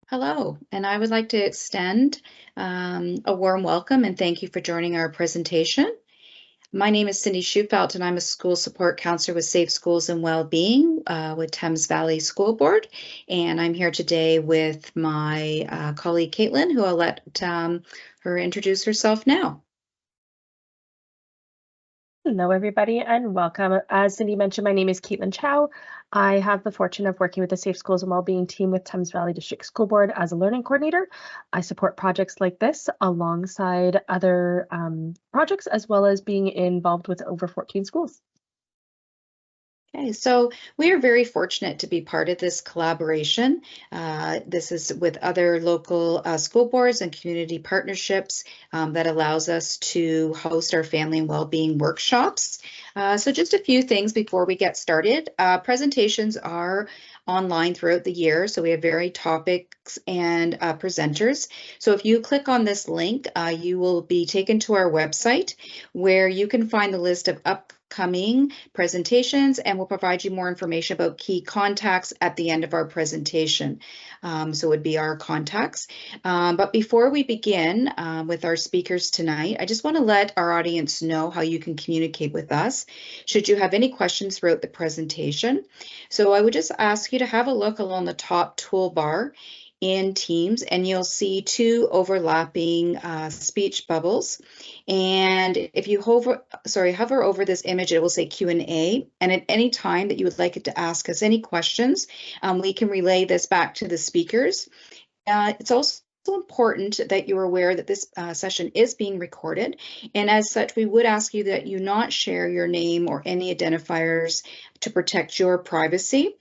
Hello, and I would like to extend a warm welcome and thank you for joining our presentation. My name is Cindy Schufelt, and I'm a school support counselor with Safe Schools and Wellbeing with Thames Valley School Board. And I'm here today with my colleague Caitlin, who I'll let her introduce herself now. Hello, everybody, and welcome. As Cindy mentioned, my name is Caitlin Chow. I have the fortune of working with the Safe Schools and Wellbeing team with Thames Valley District School Board as a learning coordinator. I support projects like this alongside other projects, as well as being involved with over 14 schools. Okay, so we are very fortunate to be part of this collaboration. This is with other local school boards and community partnerships that allows us to host our family and well-being workshops. So just a few things before we get started. Presentations are online throughout the year, so we have varied topics and presenters. So if you click on this link, you will be taken to our website where you can find the list of upcoming presentations, and we'll provide you more information about key contacts at the end of our presentation. So it would be our contacts. But before we begin with our speakers tonight, I just want to let our audience know how you can communicate with us should you have any questions throughout the presentation. So I would just ask you to have a look along the top toolbar in Teams, and you'll see two overlapping speech bubbles. And if you hover over this image, it will say Q&A. And at any time that you would like it to ask us any questions, we can relay this back to the speakers. It's also important that you're aware that this session is being recorded, and as such we would ask you that you not share your name or any identifiers to protect your privacy.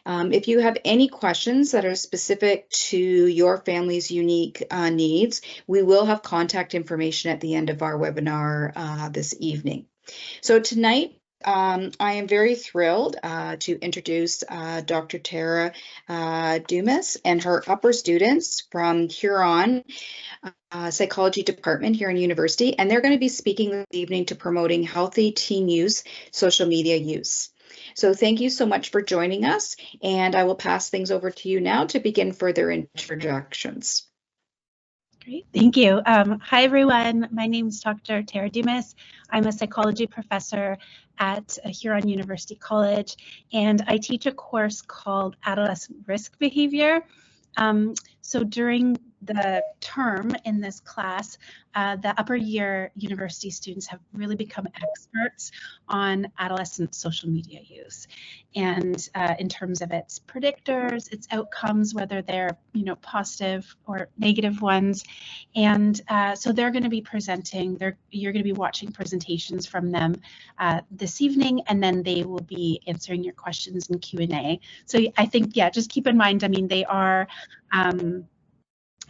If you have any questions that are specific to your family's unique needs, we will have contact information at the end of our webinar this evening. So tonight, I am very thrilled to introduce Dr. Tara Dumas and her upper students from Huron Psychology Department here in University, and they're going to be speaking this evening to promoting healthy teen use, social media use. So thank you so much for joining us, and I will pass things over to you now to begin further introductions. Great, thank you. Hi, everyone. My name is Dr. Tara Dumas. I'm a psychology professor at Huron University College, and I teach a course called Adolescent Risk Behavior. So during the term in this class, the upper year university students have really become experts on adolescent social media use, and in terms of its predictors, its outcomes, whether they're positive or negative ones. And so they're going to be presenting. You're going to be watching presentations from them this evening, and then they will be answering your questions in Q&A. So I think, yeah, just keep in mind, I mean, they are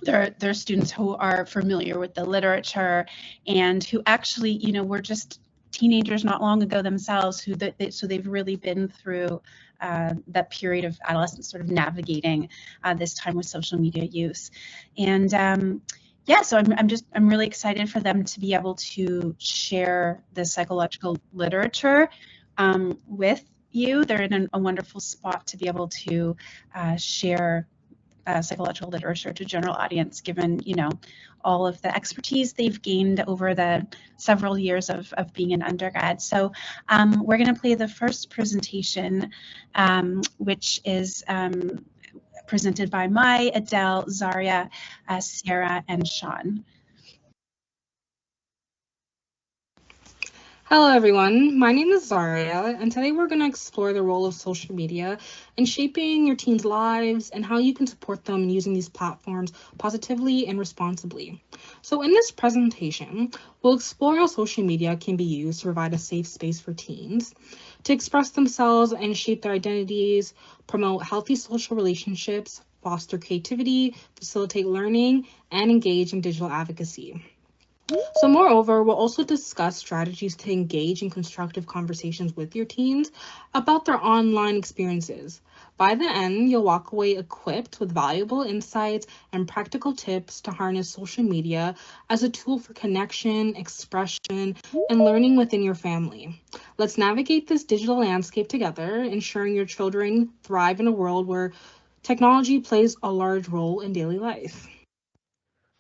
they're students who are familiar with the literature and who actually, were just teenagers not long ago themselves, so they've really been through that period of adolescence, sort of navigating this time with social media use. And yeah, so I'm really excited for them to be able to share the psychological literature with you. They're in a wonderful spot to be able to share psychological literature to general audience, given all of the expertise they've gained over the several years of being an undergrad. So we're going to play the first presentation, which is presented by Mai, Adele, Zaria, Sarah, and Sean. Hello everyone, my name is Zaria, and today we're going to explore the role of social media in shaping your teens' lives and how you can support them in using these platforms positively and responsibly. So in this presentation, we'll explore how social media can be used to provide a safe space for teens to express themselves and shape their identities, promote healthy social relationships, foster creativity, facilitate learning, and engage in digital advocacy. So moreover, we'll also discuss strategies to engage in constructive conversations with your teens about their online experiences. By the end, you'll walk away equipped with valuable insights and practical tips to harness social media as a tool for connection, expression, and learning within your family. Let's navigate this digital landscape together, ensuring your children thrive in a world where technology plays a large role in daily life.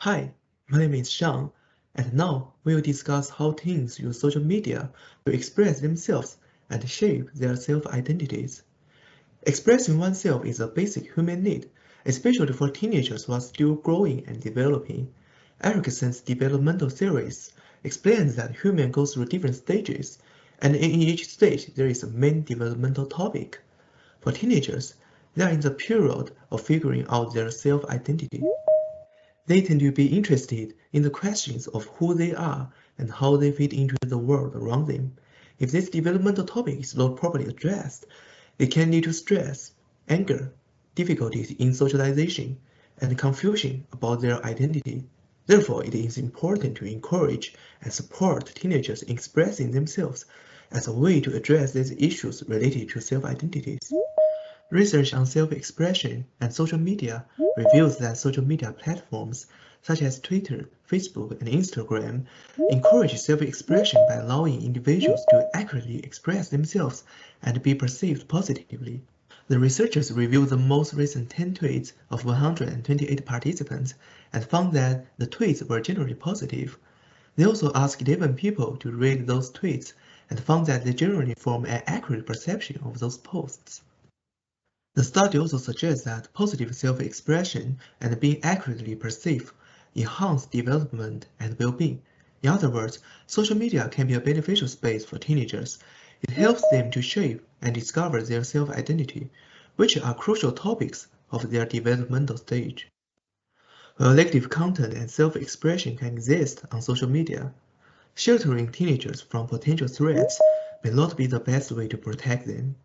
Hi, my name is Sean, and now we will discuss how teens use social media to express themselves and shape their self-identities. Expressing oneself is a basic human need, especially for teenagers who are still growing and developing. Erickson's developmental theories explains that humans go through different stages, and in each stage there is a main developmental topic. For teenagers, they are in the period of figuring out their self-identity. They tend to be interested in the questions of who they are and how they fit into the world around them. If this developmental topic is not properly addressed, it can lead to stress, anger, difficulties in socialization, and confusion about their identity. Therefore, it is important to encourage and support teenagers in expressing themselves as a way to address these issues related to self-identities. Research on self-expression and social media reveals that social media platforms such as Twitter, Facebook, and Instagram encourage self-expression by allowing individuals to accurately express themselves and be perceived positively. The researchers reviewed the most recent 10 tweets of 128 participants and found that the tweets were generally positive. They also asked 11 people to read those tweets and found that they generally form an accurate perception of those posts. The study also suggests that positive self-expression and being accurately perceived enhance development and well-being. In other words, social media can be a beneficial space for teenagers. It helps them to shape and discover their self-identity, which are crucial topics of their developmental stage. While negative content and self-expression can exist on social media, sheltering teenagers from potential threats may not be the best way to protect them.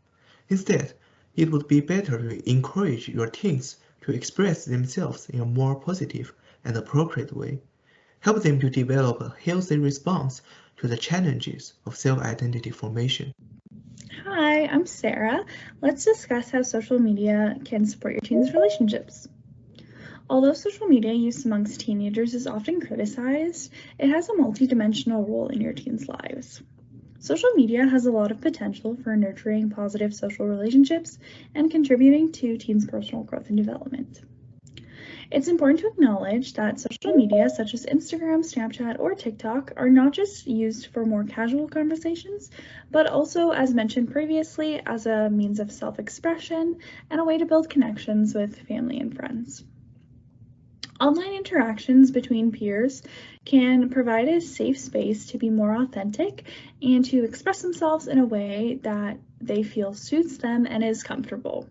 Instead, it would be better to encourage your teens to express themselves in a more positive and appropriate way. Help them to develop a healthy response to the challenges of self-identity formation. Hi, I'm Sarah. Let's discuss how social media can support your teens' relationships. Although social media use amongst teenagers is often criticized, it has a multidimensional role in your teens' lives. Social media has a lot of potential for nurturing positive social relationships and contributing to teens' personal growth and development. It's important to acknowledge that social media such as Instagram, Snapchat, or TikTok are not just used for more casual conversations, but also, as mentioned previously, as a means of self-expression and a way to build connections with family and friends. Online interactions between peers can provide a safe space to be more authentic and to express themselves in a way that they feel suits them and is comfortable.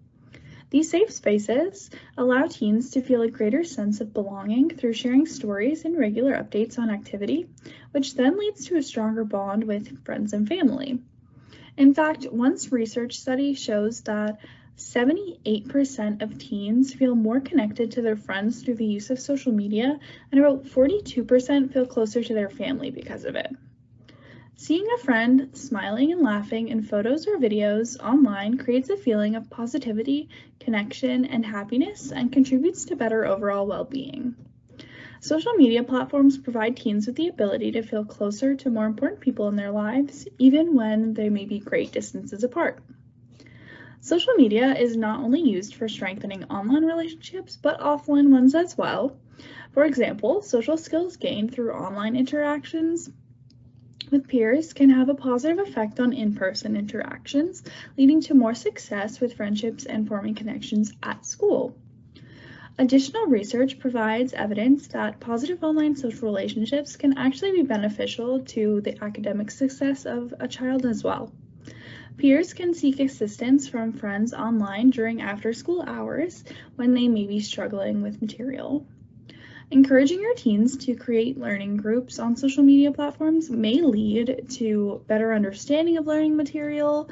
These safe spaces allow teens to feel a greater sense of belonging through sharing stories and regular updates on activity, which then leads to a stronger bond with friends and family. In fact, one research study shows that 78% of teens feel more connected to their friends through the use of social media, and about 42% feel closer to their family because of it. Seeing a friend smiling and laughing in photos or videos online creates a feeling of positivity, connection, and happiness, and contributes to better overall well-being. Social media platforms provide teens with the ability to feel closer to more important people in their lives, even when they may be great distances apart. Social media is not only used for strengthening online relationships, but offline ones as well. For example, social skills gained through online interactions with peers can have a positive effect on in-person interactions, leading to more success with friendships and forming connections at school. Additional research provides evidence that positive online social relationships can actually be beneficial to the academic success of a child as well. Peers can seek assistance from friends online during after-school hours when they may be struggling with material. Encouraging your teens to create learning groups on social media platforms may lead to better understanding of learning material,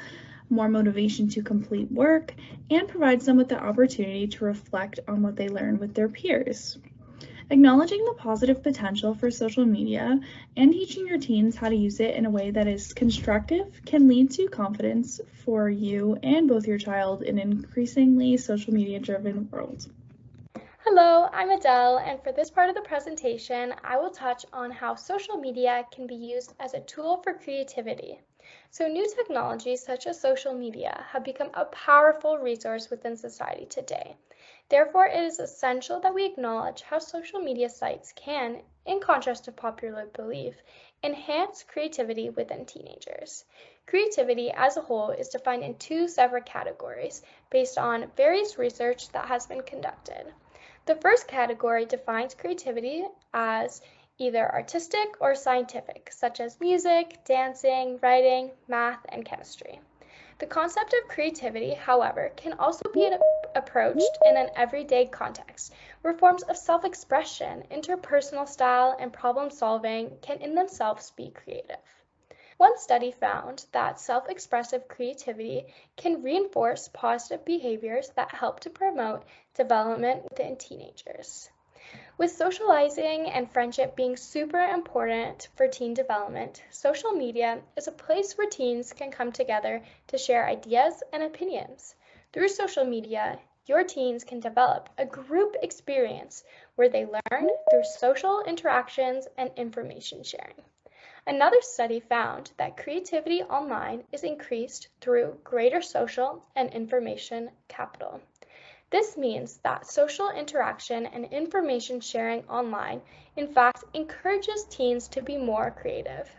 more motivation to complete work, and provides them with the opportunity to reflect on what they learned with their peers. Acknowledging the positive potential for social media and teaching your teens how to use it in a way that is constructive can lead to confidence for you and both your child in an increasingly social media driven world. Hello, I'm Adele, and for this part of the presentation, I will touch on how social media can be used as a tool for creativity. So new technologies such as social media have become a powerful resource within society today. Therefore, it is essential that we acknowledge how social media sites can, in contrast to popular belief, enhance creativity within teenagers. Creativity as a whole is defined in two separate categories based on various research that has been conducted. The first category defines creativity as either artistic or scientific, such as music, dancing, writing, math, and chemistry. The concept of creativity, however, can also be approached in an everyday context, where forms of self-expression, interpersonal style, and problem-solving can in themselves be creative. One study found that self-expressive creativity can reinforce positive behaviors that help to promote development within teenagers. With socializing and friendship being super important for teen development, social media is a place where teens can come together to share ideas and opinions. Through social media, your teens can develop a group experience where they learn through social interactions and information sharing. Another study found that creativity online is increased through greater social and information capital. This means that social interaction and information sharing online, in fact, encourages teens to be more creative.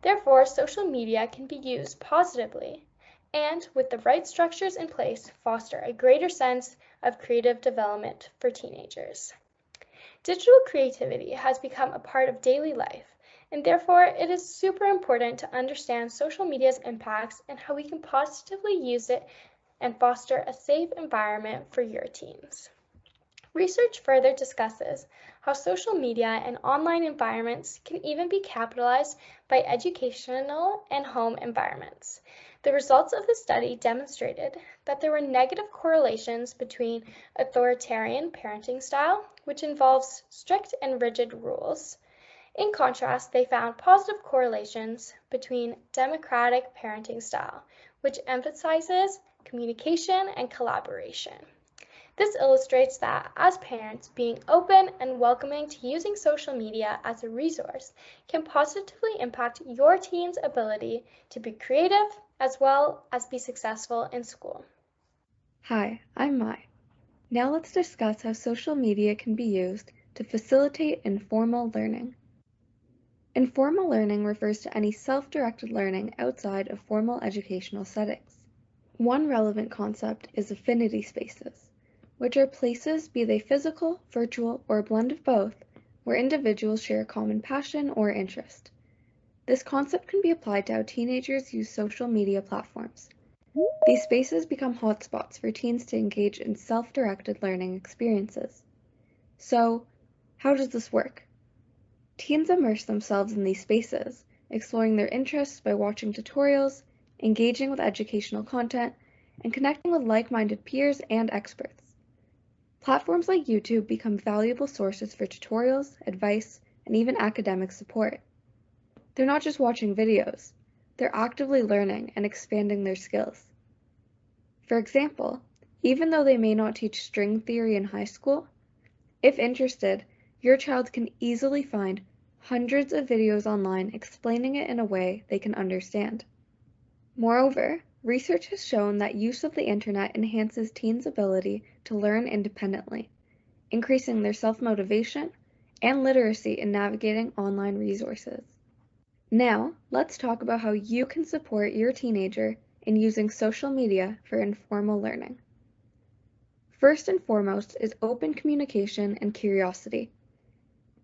Therefore, social media can be used positively and, with the right structures in place, foster a greater sense of creative development for teenagers. Digital creativity has become a part of daily life, and therefore it is super important to understand social media's impacts and how we can positively use it and foster a safe environment for your teens. Research further discusses how social media and online environments can even be capitalized by educational and home environments. The results of the study demonstrated that there were negative correlations between authoritarian parenting style, which involves strict and rigid rules. In contrast, they found positive correlations between democratic parenting style, which emphasizes communication and collaboration. This illustrates that, as parents, being open and welcoming to using social media as a resource can positively impact your teen's ability to be creative as well as be successful in school. Hi, I'm Mai. Now let's discuss how social media can be used to facilitate informal learning. Informal learning refers to any self-directed learning outside of formal educational settings. One relevant concept is affinity spaces, which are places, be they physical, virtual, or a blend of both, where individuals share a common passion or interest. This concept can be applied to how teenagers use social media platforms. These spaces become hotspots for teens to engage in self-directed learning experiences. So, how does this work? Teens immerse themselves in these spaces, exploring their interests by watching tutorials, engaging with educational content, and connecting with like-minded peers and experts. Platforms like YouTube become valuable sources for tutorials, advice, and even academic support. They're not just watching videos, they're actively learning and expanding their skills. For example, even though they may not teach string theory in high school, if interested, your child can easily find hundreds of videos online explaining it in a way they can understand. Moreover, research has shown that use of the internet enhances teens' ability to learn independently, increasing their self-motivation and literacy in navigating online resources. Now, let's talk about how you can support your teenager in using social media for informal learning. First and foremost is open communication and curiosity.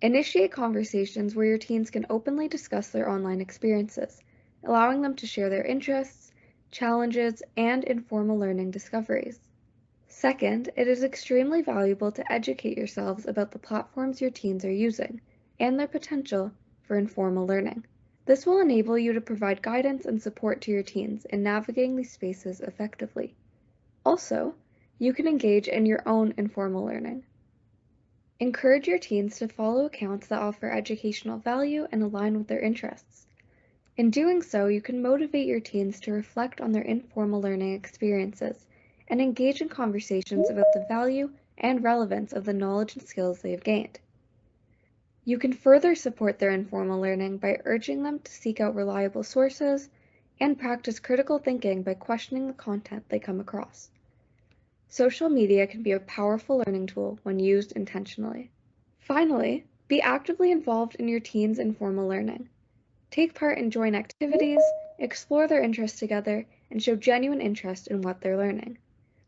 Initiate conversations where your teens can openly discuss their online experiences, allowing them to share their interests, challenges, and informal learning discoveries. Second, it is extremely valuable to educate yourselves about the platforms your teens are using and their potential for informal learning. This will enable you to provide guidance and support to your teens in navigating these spaces effectively. Also, you can engage in your own informal learning. Encourage your teens to follow accounts that offer educational value and align with their interests. In doing so, you can motivate your teens to reflect on their informal learning experiences and engage in conversations about the value and relevance of the knowledge and skills they have gained. You can further support their informal learning by urging them to seek out reliable sources and practice critical thinking by questioning the content they come across. Social media can be a powerful learning tool when used intentionally. Finally, be actively involved in your teens' informal learning. Take part in joint activities, explore their interests together, and show genuine interest in what they're learning.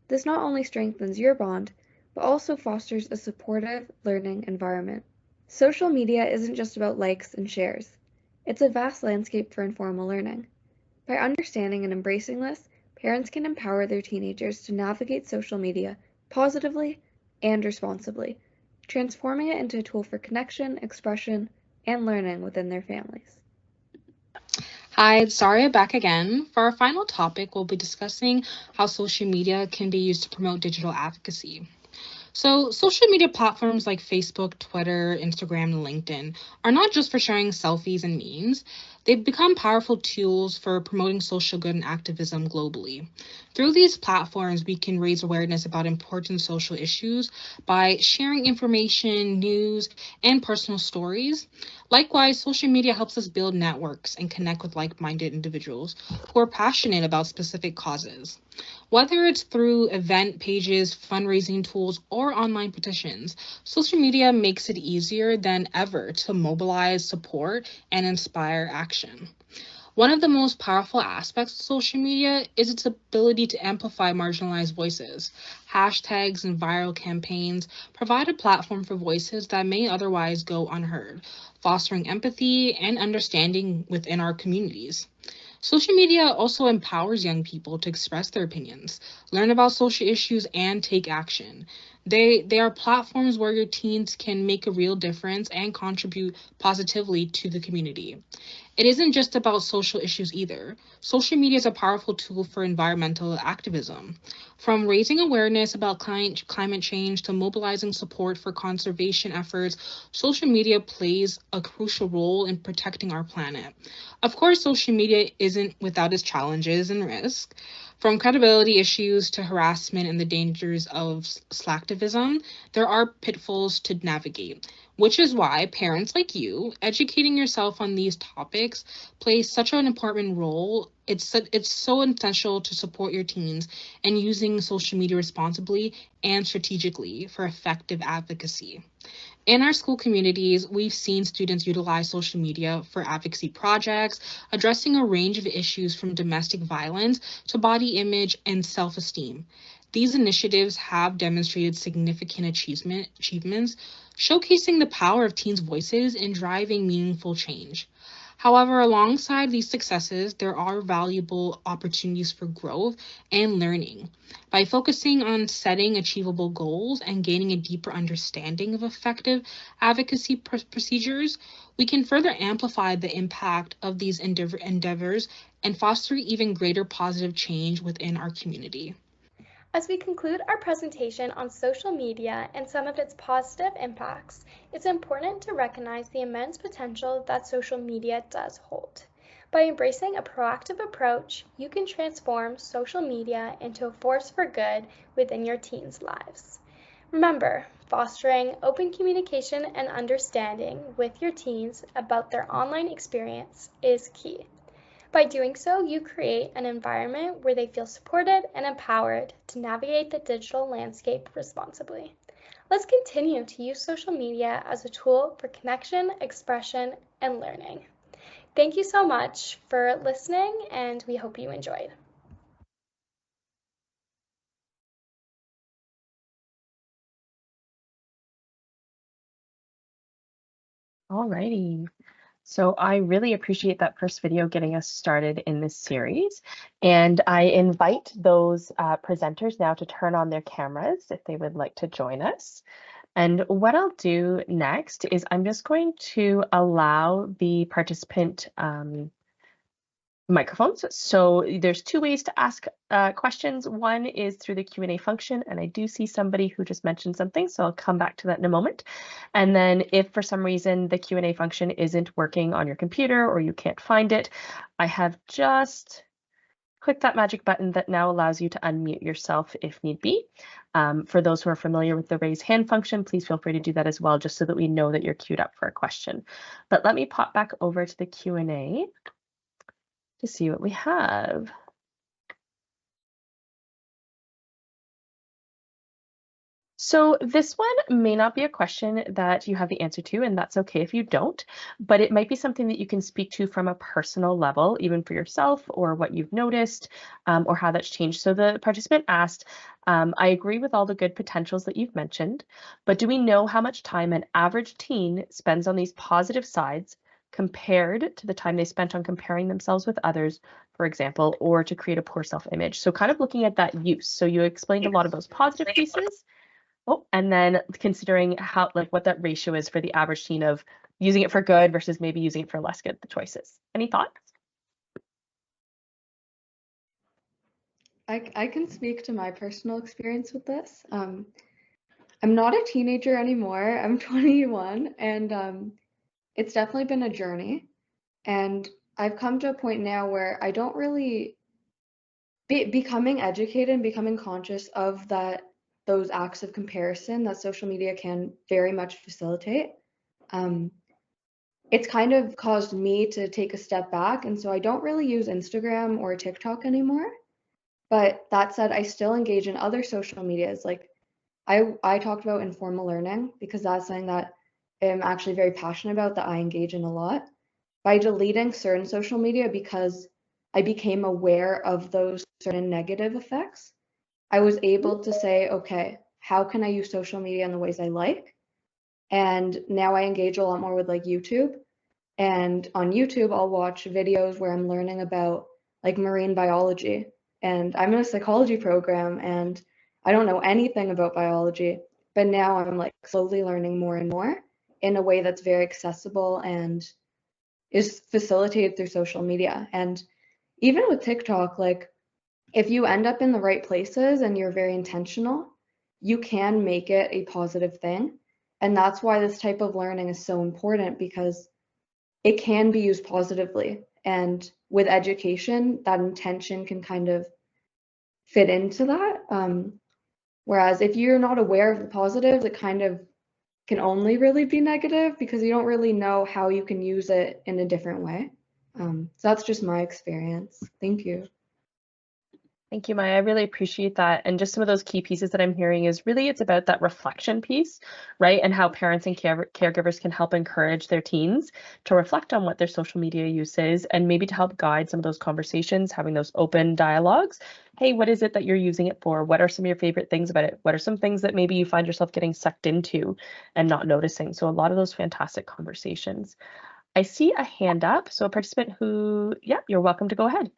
This not only strengthens your bond, but also fosters a supportive learning environment. Social media isn't just about likes and shares. It's a vast landscape for informal learning. By understanding and embracing this, parents can empower their teenagers to navigate social media positively and responsibly, transforming it into a tool for connection, expression, and learning within their families. Hi, it's Zaria back again. For our final topic, we'll be discussing how social media can be used to promote digital advocacy. So social media platforms like Facebook, Twitter, Instagram, and LinkedIn are not just for sharing selfies and memes. They've become powerful tools for promoting social good and activism globally. Through these platforms, we can raise awareness about important social issues by sharing information, news, and personal stories. Likewise, social media helps us build networks and connect with like-minded individuals who are passionate about specific causes. Whether it's through event pages, fundraising tools, or online petitions, social media makes it easier than ever to mobilize, support, and inspire action. One of the most powerful aspects of social media is its ability to amplify marginalized voices. Hashtags and viral campaigns provide a platform for voices that may otherwise go unheard, fostering empathy and understanding within our communities. Social media also empowers young people to express their opinions, learn about social issues, and take action. They are platforms where your teens can make a real difference and contribute positively to the community. It isn't just about social issues either. Social media is a powerful tool for environmental activism. From raising awareness about climate change to mobilizing support for conservation efforts, social media plays a crucial role in protecting our planet. Of course, social media isn't without its challenges and risks. From credibility issues to harassment and the dangers of slacktivism, there are pitfalls to navigate, which is why parents like you, educating yourself on these topics plays such an important role. It's so essential to support your teens and using social media responsibly and strategically for effective advocacy. In our school communities, we've seen students utilize social media for advocacy projects, addressing a range of issues from domestic violence to body image and self-esteem. These initiatives have demonstrated significant achievements, showcasing the power of teens' voices in driving meaningful change. However, alongside these successes, there are valuable opportunities for growth and learning. By focusing on setting achievable goals and gaining a deeper understanding of effective advocacy procedures, we can further amplify the impact of these endeavors and foster even greater positive change within our community. As we conclude our presentation on social media and some of its positive impacts, it's important to recognize the immense potential that social media does hold. By embracing a proactive approach, you can transform social media into a force for good within your teens' lives. Remember, fostering open communication and understanding with your teens about their online experience is key. By doing so, you create an environment where they feel supported and empowered to navigate the digital landscape responsibly. Let's continue to use social media as a tool for connection, expression, and learning. Thank you so much for listening, and we hope you enjoyed. Alrighty. So I really appreciate that first video getting us started in this series. And I invite those presenters now to turn on their cameras if they would like to join us. And what I'll do next is I'm just going to allow the participant microphones. So there's two ways to ask questions. One is through the Q&A function, and I do see somebody who just mentioned something, so I'll come back to that in a moment. And then if for some reason the Q&A function isn't working on your computer or you can't find it, I have just clicked that magic button that now allows you to unmute yourself if need be. For those who are familiar with the raise hand function, please feel free to do that as well, just so that we know that you're queued up for a question. But let me pop back over to the Q&A to see what we have. So this one may not be a question that you have the answer to, and that's okay if you don't, but it might be something that you can speak to from a personal level, even for yourself, or what you've noticed, or how that's changed. So the participant asked, I agree with all the good potentials that you've mentioned, but do we know how much time an average teen spends on these positive sides compared to the time they spent on comparing themselves with others, for example, or to create a poor self-image? So kind of looking at that use. So you explained a lot of those positive pieces. Oh, and then considering how, like, what that ratio is for the average teen of using it for good versus maybe using it for less good, the choices. Any thoughts? I can speak to my personal experience with this. I'm not a teenager anymore. I'm 21, and it's definitely been a journey. And I've come to a point now where I don't really becoming educated and becoming conscious of those acts of comparison that social media can very much facilitate. It's kind of caused me to take a step back, and so I don't really use Instagram or TikTok anymore. But that said, I still engage in other social medias. Like I talked about informal learning because that's something that I'm actually very passionate about, that I engage in a lot. By deleting certain social media because I became aware of those certain negative effects, I was able to say, okay, how can I use social media in the ways I like? And now I engage a lot more with like YouTube. And on YouTube, I'll watch videos where I'm learning about like marine biology. And I'm in a psychology program and I don't know anything about biology, but now I'm like slowly learning more and more in a way that's very accessible and is facilitated through social media. And even with TikTok, like if you end up in the right places and you're very intentional, you can make it a positive thing. And that's why this type of learning is so important, because it can be used positively. And with education, that intention can kind of fit into that. Whereas if you're not aware of the positives, it kind of can only really be negative because you don't really know how you can use it in a different way. So that's just my experience. Thank you. Thank you, Maya. I really appreciate that. And just some of those key pieces that I'm hearing is really it's about that reflection piece, right? And how parents and caregivers can help encourage their teens to reflect on what their social media use is, and maybe to help guide some of those conversations, having those open dialogues. Hey, what is it that you're using it for? What are some of your favorite things about it? What are some things that maybe you find yourself getting sucked into and not noticing? So a lot of those fantastic conversations. I see a hand up. So a participant who, yeah, you're welcome to go ahead.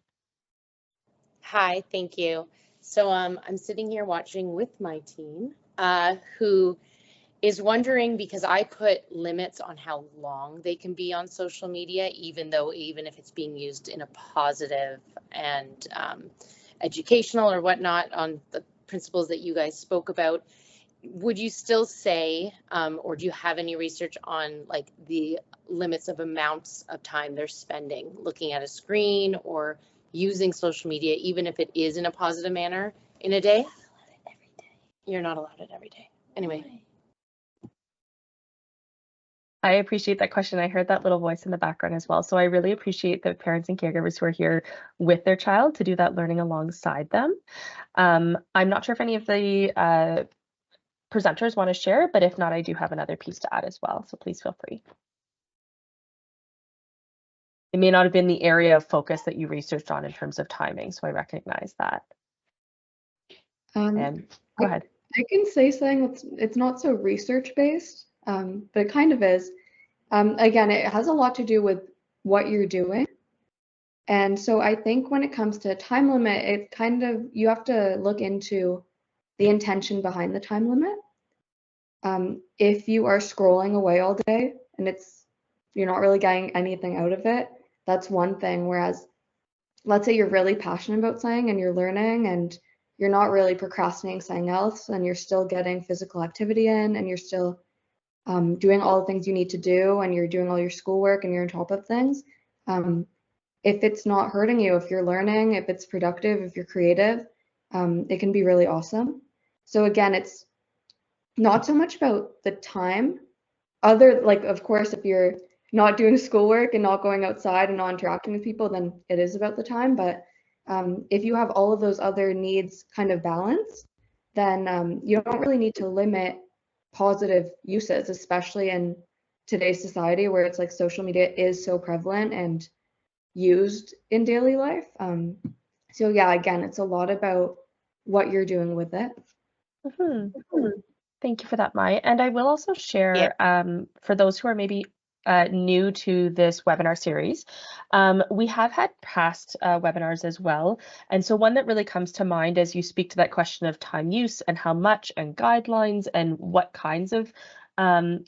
Hi, thank you. So I'm sitting here watching with my teen who is wondering, because I put limits on how long they can be on social media, even if it's being used in a positive and educational or whatnot on the principles that you guys spoke about. Would you still say, or do you have any research on like the limits of amounts of time they're spending looking at a screen or using social media, even if it is in a positive manner in a day? You're not allowed it every day. Anyway. I appreciate that question. I heard that little voice in the background as well. So I really appreciate the parents and caregivers who are here with their child to do that learning alongside them. I'm not sure if any of the presenters want to share, but if not, I do have another piece to add as well. So please feel free. It may not have been the area of focus that you researched on in terms of timing, so I recognize that. And go ahead. I can say something it's not so research based, but it kind of is. Again, it has a lot to do with what you're doing. And so I think when it comes to time limit, it kind of, you have to look into the intention behind the time limit. If you are scrolling away all day and you're not really getting anything out of it, that's one thing. Whereas let's say you're really passionate about something and you're learning and you're not really procrastinating something else, and you're still getting physical activity in, and you're still doing all the things you need to do, and you're doing all your schoolwork and you're on top of things. If it's not hurting you, if you're learning, if it's productive, if you're creative, it can be really awesome. So again, it's not so much about the time. Of course, if you're not doing schoolwork and not going outside and not interacting with people, then it is about the time. But if you have all of those other needs kind of balanced, then you don't really need to limit positive uses, especially in today's society where it's like social media is so prevalent and used in daily life. So yeah, again, it's a lot about what you're doing with it. Thank you for that, Mai. And I will also share, for those who are maybe new to this webinar series, we have had past webinars as well. And so one that really comes to mind as you speak to that question of time use and how much and guidelines and what kinds of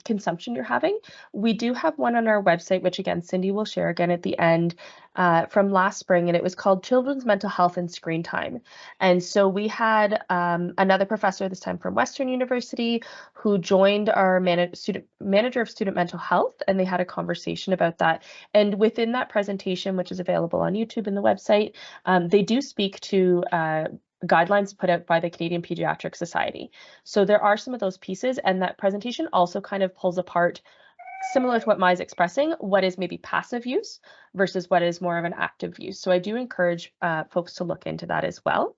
consumption you're having. We do have one on our website, which again, Cindy will share again at the end, from last spring, and it was called Children's Mental Health and Screen Time. And so we had another professor, this time from Western University, who joined our manager of student mental health, and they had a conversation about that. And within that presentation, which is available on YouTube and the website, they do speak to guidelines put out by the Canadian Pediatric Society. So there are some of those pieces, and that presentation also kind of pulls apart, similar to what Mai's expressing, what is maybe passive use versus what is more of an active use. So I do encourage folks to look into that as well.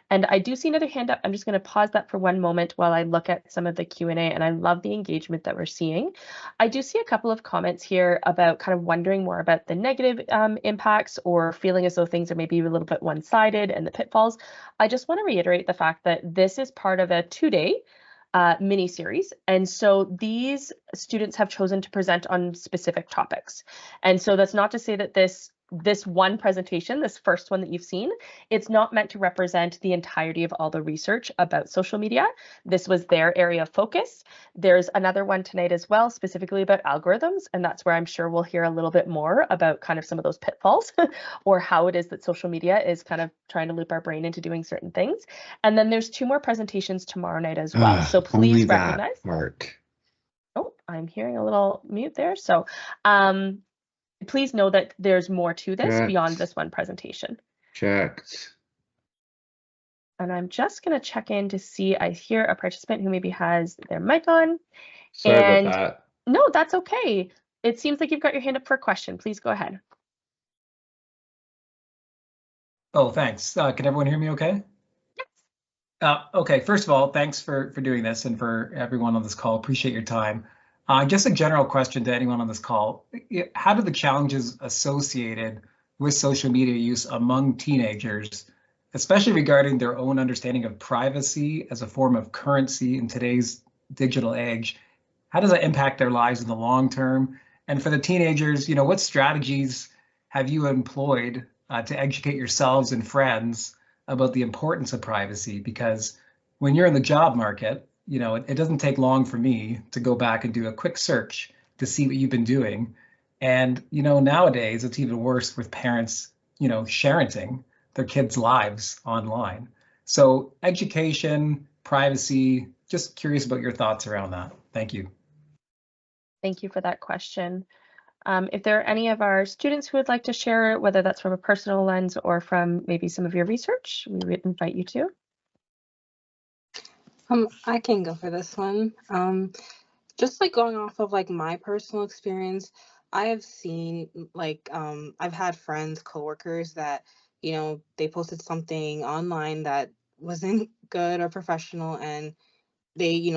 And I do see another hand up. I'm just going to pause that for one moment while I look at some of the Q&A, and I love the engagement that we're seeing. I do see a couple of comments here about kind of wondering more about the negative impacts or feeling as though things are maybe a little bit one-sided and the pitfalls. I just want to reiterate the fact that this is part of a 2-day mini series. And so these students have chosen to present on specific topics. And so that's not to say that this one presentation, this first one that you've seen, it's not meant to represent the entirety of all the research about social media. This was their area of focus. There's another one tonight as well, specifically about algorithms, and that's where I'm sure we'll hear a little bit more about kind of some of those pitfalls or how it is that social media is kind of trying to loop our brain into doing certain things. And then there's 2 more presentations tomorrow night as well. So please recognize. Mark. Oh, I'm hearing a little mute there. So please know that there's more to this beyond this one presentation. Checked. And I'm just going to check in to see, I hear a participant who maybe has their mic on. Sorry about that. No, that's okay. It seems like you've got your hand up for a question. Please go ahead. Oh, thanks. Can everyone hear me okay? Yes. Okay, first of all, thanks for doing this, and for everyone on this call. Appreciate your time. Just a general question to anyone on this call. How do the challenges associated with social media use among teenagers, especially regarding their own understanding of privacy as a form of currency in today's digital age, how does that impact their lives in the long term? And for the teenagers, what strategies have you employed to educate yourselves and friends about the importance of privacy? Because when you're in the job market, it doesn't take long for me to go back and do a quick search to see what you've been doing. And, nowadays it's even worse with parents, sharing their kids' lives online. So education, privacy, just curious about your thoughts around that. Thank you. Thank you for that question. If there are any of our students who would like to share, whether that's from a personal lens or from maybe some of your research, we would invite you to. I can go for this one. Just like going off of like my personal experience, I have seen I've had friends, coworkers that, they posted something online that wasn't good or professional, and they,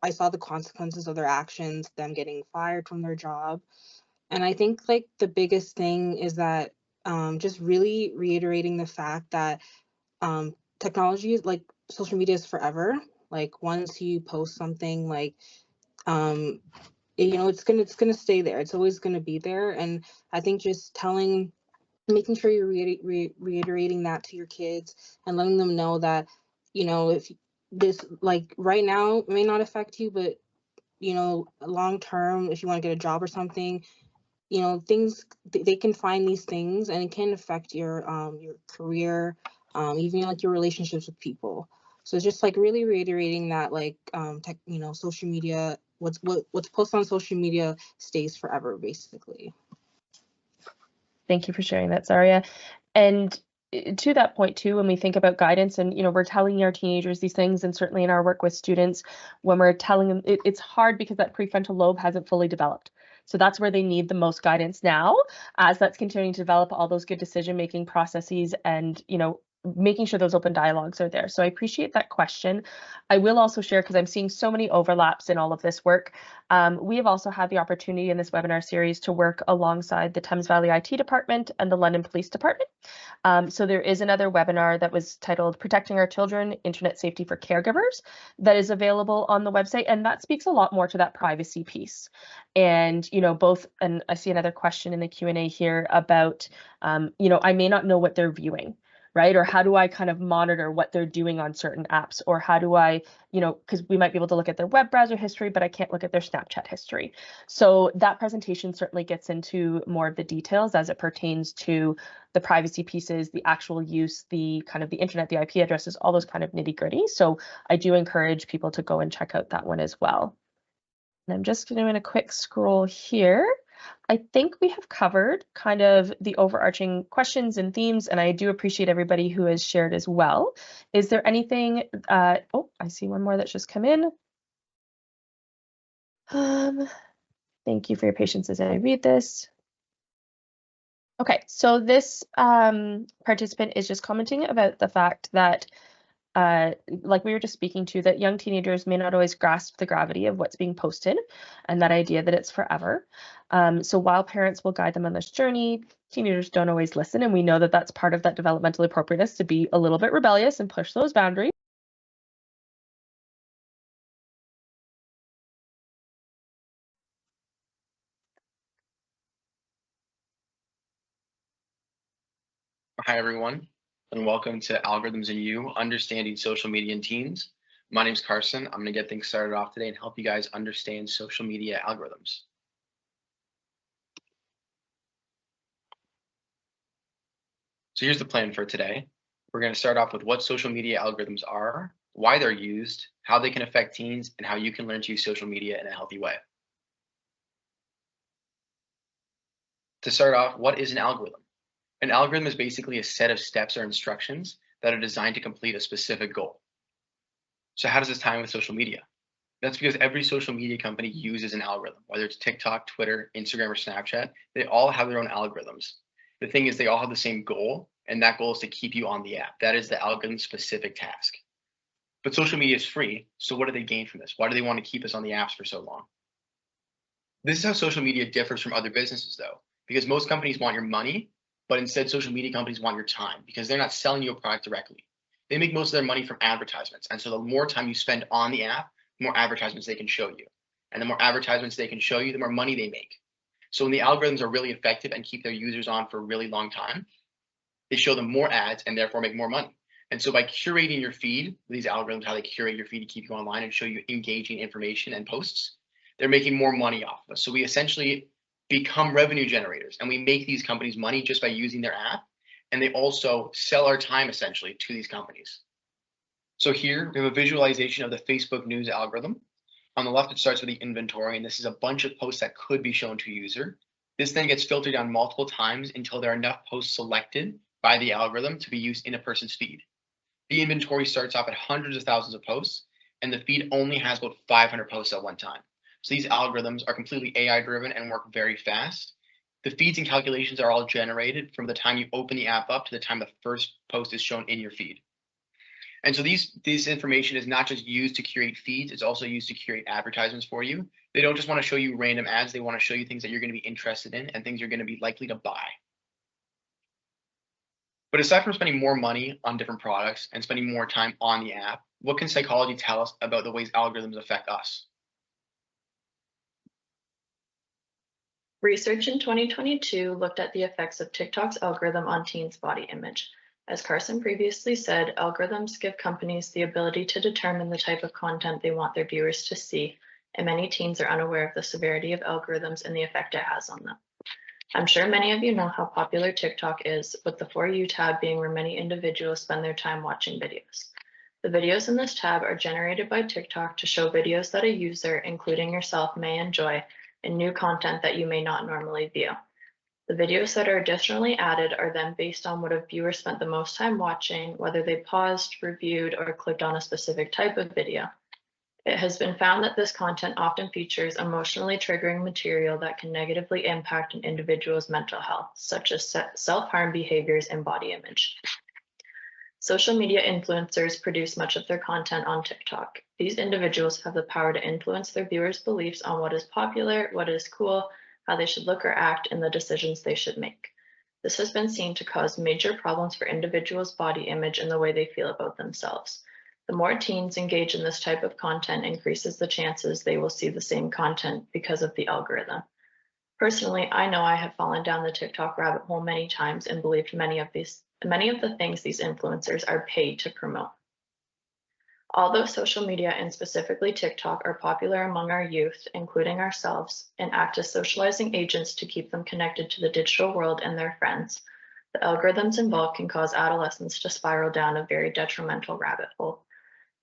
I saw the consequences of their actions, them getting fired from their job. And I think like the biggest thing is that just really reiterating the fact that technology is like social media is forever. Like once you post something, like it's gonna stay there. It's always gonna be there. And I think just making sure you're reiterating that to your kids and letting them know that, if this like right now may not affect you, but long term, if you want to get a job or something, you know, things, they can find these things and it can affect your career, even like your relationships with people. So it's just like really reiterating that like you know, social media, what's posted on social media stays forever, basically. Thank you for sharing that, Zaria. And to that point too, when we think about guidance and, you know, we're telling our teenagers these things, and certainly in our work with students, when we're telling them, it's hard because that prefrontal lobe hasn't fully developed. So that's where they need the most guidance now, as that's continuing to develop all those good decision-making processes and, you know, making sure those open dialogues are there. So I appreciate that question. I will also share, because I'm seeing so many overlaps in all of this work. We have also had the opportunity in this webinar series to work alongside the Thames Valley IT Department and the London Police Department. So there is another webinar that was titled Protecting Our Children, Internet Safety for Caregivers, that is available on the website. And that speaks a lot more to that privacy piece. And, you know, both, and I see another question in the Q&A here about, you know, I may not know what they're viewing, right? Or how do I kind of monitor what they're doing on certain apps? Or how do I, you know, because we might be able to look at their web browser history, but I can't look at their Snapchat history. So that presentation certainly gets into more of the details as it pertains to the privacy pieces, the actual use, the kind of the internet, the IP addresses, all those kind of nitty gritty. So I do encourage people to go and check out that one as well. And I'm just doing a quick scroll here. I think we have covered kind of the overarching questions and themes, and I do appreciate everybody who has shared as well. Is there anything, oh, I see one more that's just come in. Thank you for your patience as I read this. Okay, so this participant is just commenting about the fact that like we were just speaking to, that young teenagers may not always grasp the gravity of what's being posted and that idea that it's forever. So while parents will guide them on this journey, teenagers don't always listen. And we know that that's part of that developmental appropriateness, to be a little bit rebellious and push those boundaries. Hi, everyone, and welcome to Algorithms and You, Understanding Social Media in Teens. My name is Carson. I'm going to get things started off today and help you guys understand social media algorithms. So here's the plan for today. We're going to start off with what social media algorithms are, why they're used, how they can affect teens, and how you can learn to use social media in a healthy way. To start off, what is an algorithm? An algorithm is basically a set of steps or instructions that are designed to complete a specific goal. So how does this tie in with social media? That's because every social media company uses an algorithm, whether it's TikTok, Twitter, Instagram, or Snapchat. They all have their own algorithms. The thing is, they all have the same goal, and that goal is to keep you on the app. That is the algorithm-specific task. But social media is free, so what do they gain from this? Why do they want to keep us on the apps for so long? This is how social media differs from other businesses, though, because most companies want your money, but instead social media companies want your time, because they're not selling you a product directly. They make most of their money from advertisements, and so the more time you spend on the app, the more advertisements they can show you. And the more advertisements they can show you, the more money they make. So when the algorithms are really effective and keep their users on for a really long time, they show them more ads and therefore make more money. And so by curating your feed, these algorithms, how they curate your feed to keep you online and show you engaging information and posts, they're making more money off of us. So we essentially become revenue generators, and we make these companies money just by using their app. And they also sell our time essentially to these companies. So here we have a visualization of the Facebook news algorithm. On the left, it starts with the inventory, and this is a bunch of posts that could be shown to a user. This then gets filtered down multiple times until there are enough posts selected by the algorithm to be used in a person's feed. The inventory starts off at hundreds of thousands of posts, and the feed only has about 500 posts at one time. So these algorithms are completely AI driven and work very fast. The feeds and calculations are all generated from the time you open the app up to the time the first post is shown in your feed. And so this information is not just used to curate feeds, it's also used to curate advertisements for you. They don't just want to show you random ads, they want to show you things that you're going to be interested in and things you're going to be likely to buy. But aside from spending more money on different products and spending more time on the app, what can psychology tell us about the ways algorithms affect us? Research in 2022 looked at the effects of TikTok's algorithm on teens' body image. As Carson previously said, algorithms give companies the ability to determine the type of content they want their viewers to see, and many teens are unaware of the severity of algorithms and the effect it has on them. I'm sure many of you know how popular TikTok is, with the For You tab being where many individuals spend their time watching videos. The videos in this tab are generated by TikTok to show videos that a user, including yourself, may enjoy and new content that you may not normally view. The videos that are additionally added are then based on what a viewer spent the most time watching, whether they paused, reviewed, or clicked on a specific type of video. It has been found that this content often features emotionally triggering material that can negatively impact an individual's mental health, such as self-harm behaviors and body image. Social media influencers produce much of their content on TikTok. These individuals have the power to influence their viewers' beliefs on what is popular, what is cool, how they should look or act, and the decisions they should make. This has been seen to cause major problems for individuals' body image and the way they feel about themselves. The more teens engage in this type of content increases the chances they will see the same content because of the algorithm. Personally, I know I have fallen down the TikTok rabbit hole many times and believed many of the things these influencers are paid to promote. Although social media and specifically TikTok are popular among our youth, including ourselves, and act as socializing agents to keep them connected to the digital world and their friends, the algorithms involved can cause adolescents to spiral down a very detrimental rabbit hole.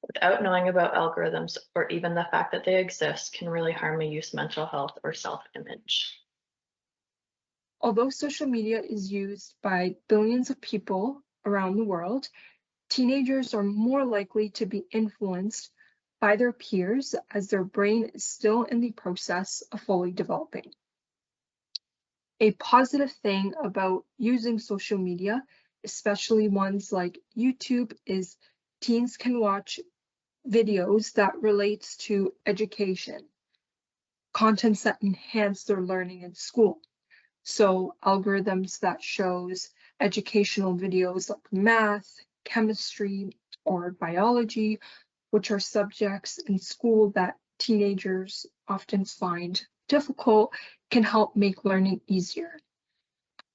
Without knowing about algorithms or even the fact that they exist can really harm a youth's mental health or self-image. Although social media is used by billions of people around the world, teenagers are more likely to be influenced by their peers as their brain is still in the process of fully developing. A positive thing about using social media, especially ones like YouTube, is teens can watch videos that relates to education, contents that enhance their learning in school. So algorithms that shows educational videos like math, chemistry, or biology, which are subjects in school that teenagers often find difficult, can help make learning easier.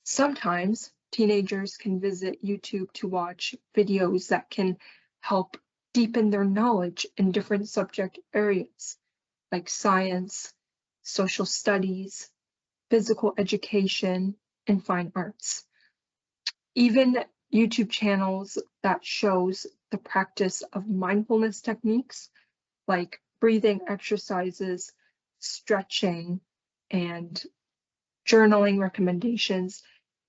Sometimes teenagers can visit YouTube to watch videos that can help deepen their knowledge in different subject areas like science, social studies, physical education, and fine arts. Even YouTube channels that shows the practice of mindfulness techniques like breathing exercises, stretching, and journaling recommendations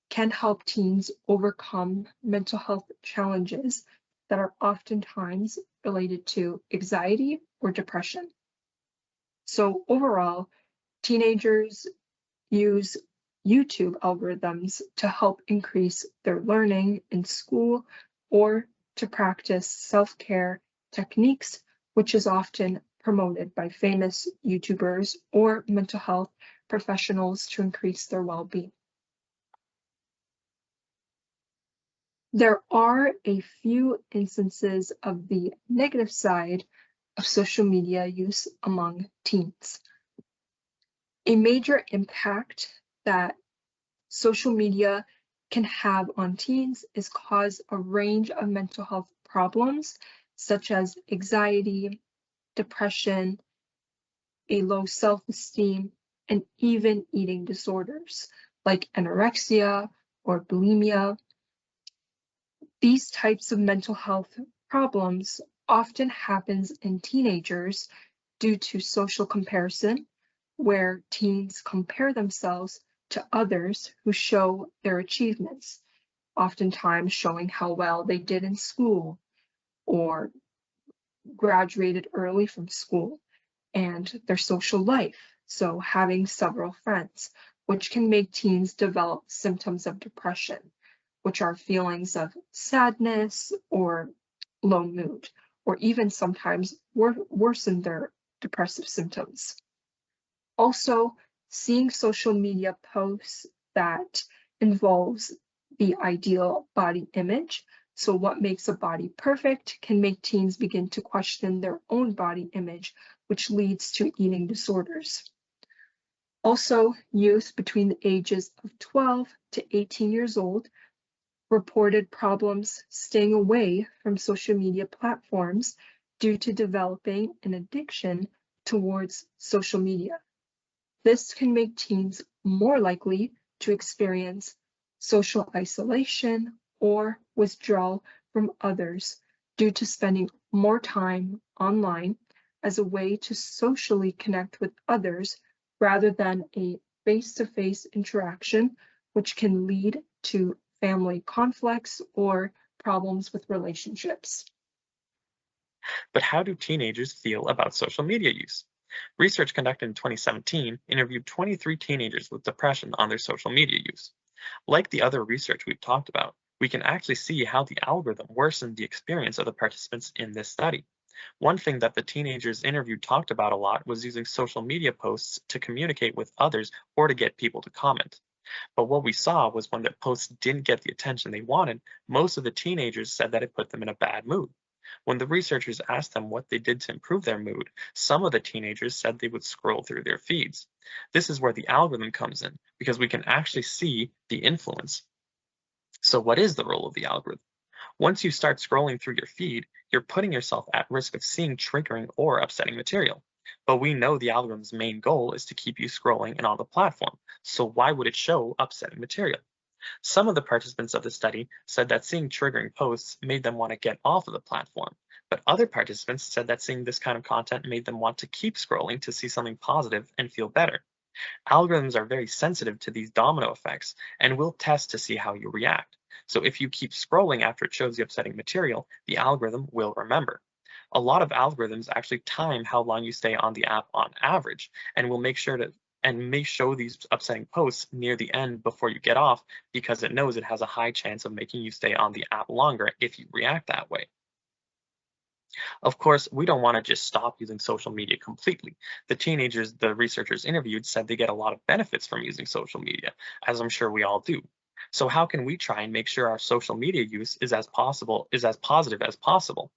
can help teens overcome mental health challenges that are oftentimes related to anxiety or depression. So overall, teenagers use YouTube algorithms to help increase their learning in school or to practice self-care techniques, which is often promoted by famous YouTubers or mental health professionals to increase their well-being. There are a few instances of the negative side of social media use among teens. A major impact that social media can have on teens is cause a range of mental health problems such as anxiety, depression, a low self-esteem, and even eating disorders like anorexia or bulimia. These types of mental health problems often happens in teenagers due to social comparison, where teens compare themselves to others who show their achievements, oftentimes showing how well they did in school or graduated early from school, and their social life, so having several friends, which can make teens develop symptoms of depression, which are feelings of sadness or low mood, or even sometimes worsen their depressive symptoms. Also, seeing social media posts that involves the ideal body image, so what makes a body perfect, can make teens begin to question their own body image, which leads to eating disorders. Also, youth between the ages of 12 to 18 years old reported problems staying away from social media platforms due to developing an addiction towards social media. This can make teens more likely to experience social isolation or withdrawal from others due to spending more time online as a way to socially connect with others rather than a face-to-face interaction, which can lead to family conflicts or problems with relationships. But how do teenagers feel about social media use? Research conducted in 2017 interviewed 23 teenagers with depression on their social media use. Like the other research we've talked about, we can actually see how the algorithm worsened the experience of the participants in this study. One thing that the teenagers interviewed talked about a lot was using social media posts to communicate with others or to get people to comment. But what we saw was when the posts didn't get the attention they wanted, most of the teenagers said that it put them in a bad mood. When the researchers asked them what they did to improve their mood, some of the teenagers said they would scroll through their feeds. This is where the algorithm comes in, because we can actually see the influence. So what is the role of the algorithm? Once you start scrolling through your feed, you're putting yourself at risk of seeing triggering or upsetting material. But we know the algorithm's main goal is to keep you scrolling and on the platform, so why would it show upsetting material? Some of the participants of the study said that seeing triggering posts made them want to get off of the platform, but other participants said that seeing this kind of content made them want to keep scrolling to see something positive and feel better. Algorithms are very sensitive to these domino effects and will test to see how you react. So if you keep scrolling after it shows you upsetting material, the algorithm will remember. A lot of algorithms actually time how long you stay on the app on average, and will make sure to may show these upsetting posts near the end before you get off, because it knows it has a high chance of making you stay on the app longer if you react that way. Of course, we don't want to just stop using social media completely. The teenagers the researchers interviewed said they get a lot of benefits from using social media, as I'm sure we all do. So how can we try and make sure our social media use is as positive as possible?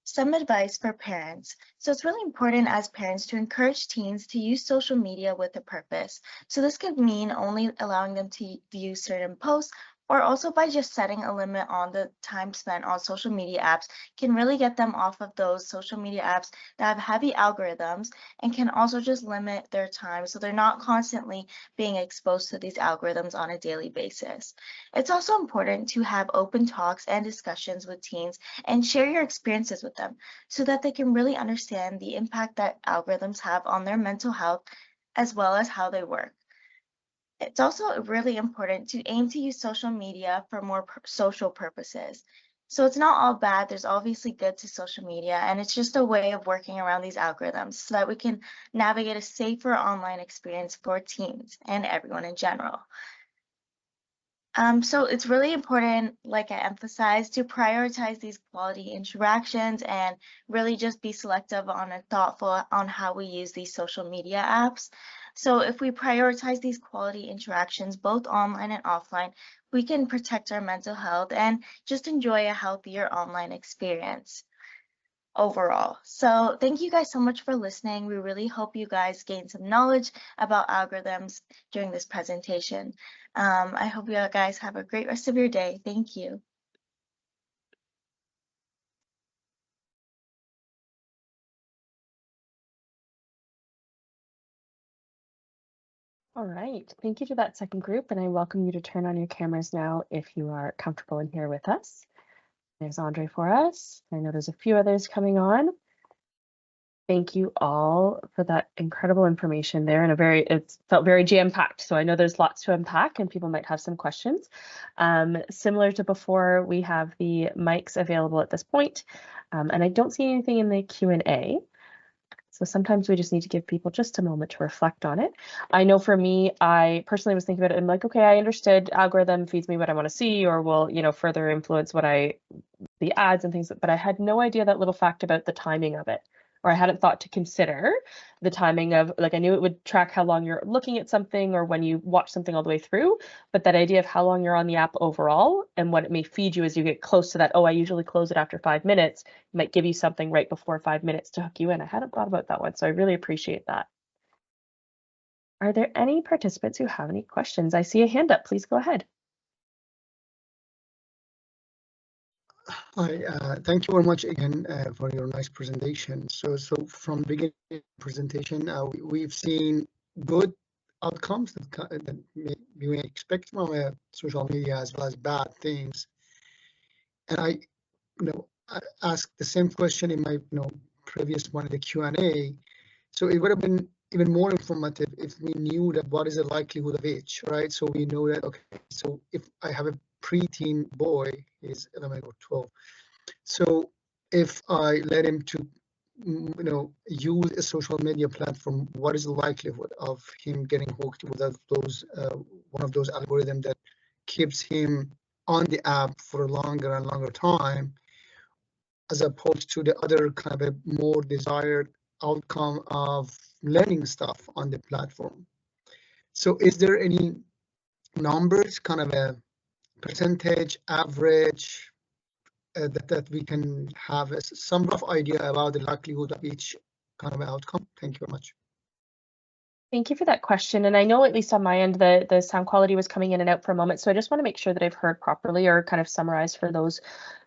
Some advice for parents. So it's really important as parents to encourage teens to use social media with a purpose. So this could mean only allowing them to view certain posts, or also by just setting a limit on the time spent on social media apps can really get them off of those social media apps that have heavy algorithms, and can also just limit their time so they're not constantly being exposed to these algorithms on a daily basis. It's also important to have open talks and discussions with teens and share your experiences with them so that they can really understand the impact that algorithms have on their mental health as well as how they work. It's also really important to aim to use social media for more social purposes. So it's not all bad. There's obviously good to social media, and it's just a way of working around these algorithms so that we can navigate a safer online experience for teens and everyone in general. So it's really important, like I emphasized, to prioritize these quality interactions and really just be selective on and thoughtful on how we use these social media apps. So if we prioritize these quality interactions, both online and offline, we can protect our mental health and just enjoy a healthier online experience overall. So thank you guys so much for listening. We really hope you guys gained some knowledge about algorithms during this presentation. I hope you guys have a great rest of your day. Thank you. All right, thank you to that second group, and I welcome you to turn on your cameras now if you are comfortable in here with us. There's Andre for us. I know there's a few others coming on. Thank you all for that incredible information there, and it felt very jam-packed. So I know there's lots to unpack, and people might have some questions. Similar to before, we have the mics available at this point, and I don't see anything in the Q&A. So sometimes we just need to give people just a moment to reflect on it. I know for me, I personally was thinking about it. I'm like, okay, I understood algorithm feeds me what I want to see, or will, further influence the ads and things, but I had no idea that little fact about the timing of it, or I hadn't thought to consider the timing of, like, I knew it would track how long you're looking at something or when you watch something all the way through, but that idea of how long you're on the app overall and what it may feed you as you get close to that, oh, I usually close it after 5 minutes, it might give you something right before 5 minutes to hook you in. I hadn't thought about that one, so I really appreciate that. Are there any participants who have any questions? I see a hand up, please go ahead. Hi, thank you very much again for your nice presentation. So from beginning presentation, we've seen good outcomes that we expect from social media, as well as bad things. And I asked the same question in my previous one in the Q&A. So it would have been even more informative if we knew that what is the likelihood of each, right? So we know that, okay, so if I have a preteen boy, he's 11 or 12. So if I let him to, use a social media platform, what is the likelihood of him getting hooked with those one of those algorithms that keeps him on the app for a longer and longer time, as opposed to the other kind of a more desired outcome of learning stuff on the platform. So is there any numbers, kind of a percentage, average, that we can have some rough idea about the likelihood of each kind of outcome? Thank you very much. Thank you for that question. And I know, at least on my end, the sound quality was coming in and out for a moment. So I just want to make sure that I've heard properly, or kind of summarize for those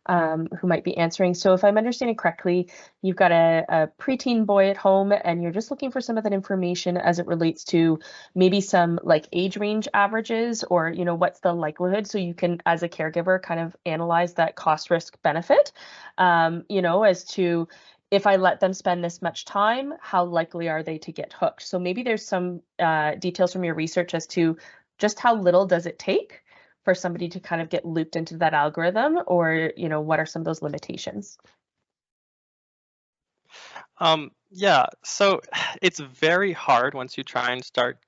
who might be answering. So if I'm understanding correctly, you've got a preteen boy at home and you're just looking for some of that information as it relates to maybe some like age range averages, or, what's the likelihood, so you can, as a caregiver, kind of analyze that cost risk benefit, as to, if I let them spend this much time, how likely are they to get hooked? So maybe there's some details from your research as to just how little does it take for somebody to kind of get looped into that algorithm, or, what are some of those limitations? Yeah, so it's very hard once you try and start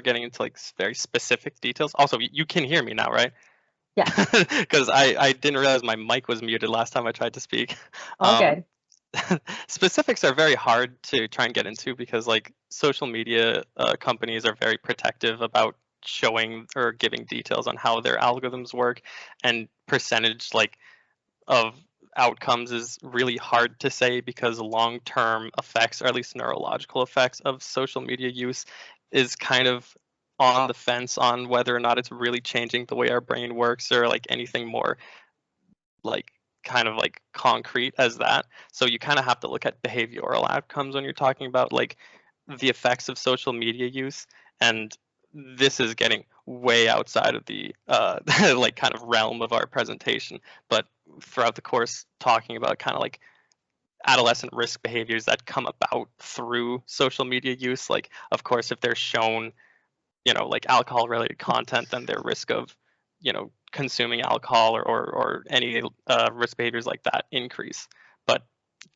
getting into like very specific details. Also, you can hear me now, right? Yeah. Because I didn't realize my mic was muted last time I tried to speak. All good. Specifics are very hard to try and get into, because like social media companies are very protective about showing or giving details on how their algorithms work, and percentage of outcomes is really hard to say, because long-term effects, or at least neurological effects, of social media use is kind of on the fence on whether or not it's really changing the way our brain works, or like anything more kind of like concrete as that. So you kind of have to look at behavioral outcomes when you're talking about like the effects of social media use, and this is getting way outside of the like kind of realm of our presentation. But throughout the course, talking about kind of like adolescent risk behaviors that come about through social media use, like of course if they're shown like alcohol related content, then their risk of consuming alcohol or any risk behaviors like that increase. But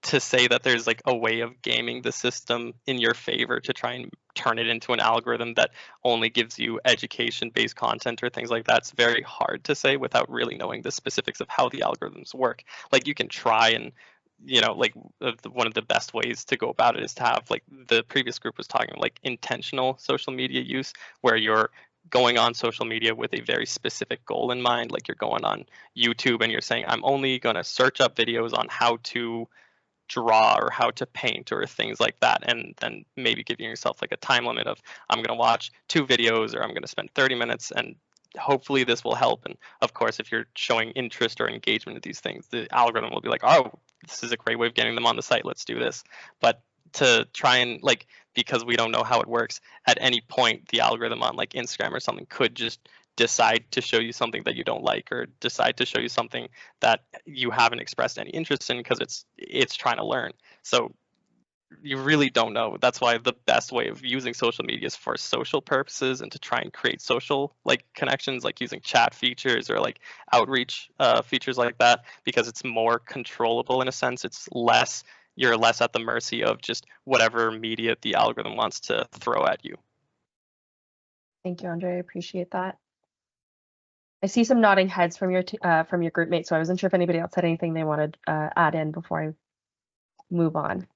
to say that there's like a way of gaming the system in your favor to try and turn it into an algorithm that only gives you education-based content or things like that, it's very hard to say without really knowing the specifics of how the algorithms work. Like you can try and one of the best ways to go about it is to have, like the previous group was talking, like intentional social media use, where you're going on social media with a very specific goal in mind. Like you're going on YouTube and you're saying, I'm only going to search up videos on how to draw or how to paint or things like that, and then maybe giving yourself like a time limit of, I'm going to watch 2 videos, or I'm going to spend 30 minutes, and hopefully this will help. And of course, if you're showing interest or engagement in these things, the algorithm will be like, oh, this is a great way of getting them on the site, let's do this. But to try and because we don't know how it works, at any point the algorithm on like Instagram or something could just decide to show you something that you don't like, or decide to show you something that you haven't expressed any interest in, because it's trying to learn. So you really don't know. That's why the best way of using social media is for social purposes, and to try and create social connections, like using chat features or like outreach features like that, because it's more controllable in a sense. You're less at the mercy of just whatever media the algorithm wants to throw at you. Thank you, Andre. I appreciate that. I see some nodding heads from your group mate, so I wasn't sure if anybody else had anything they wanted add in before I move on.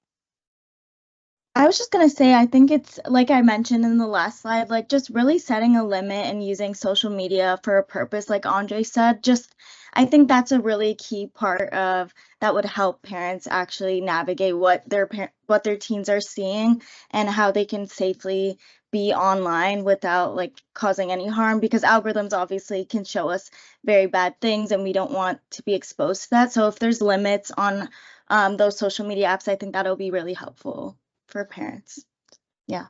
I was just going to say, I think it's like I mentioned in the last slide, like just really setting a limit and using social media for a purpose, like Andre said. I think that's a really key part of that would help parents actually navigate what their teens are seeing and how they can safely be online without causing any harm, because algorithms obviously can show us very bad things and we don't want to be exposed to that. So if there's limits on those social media apps, I think that'll be really helpful for parents. Yeah.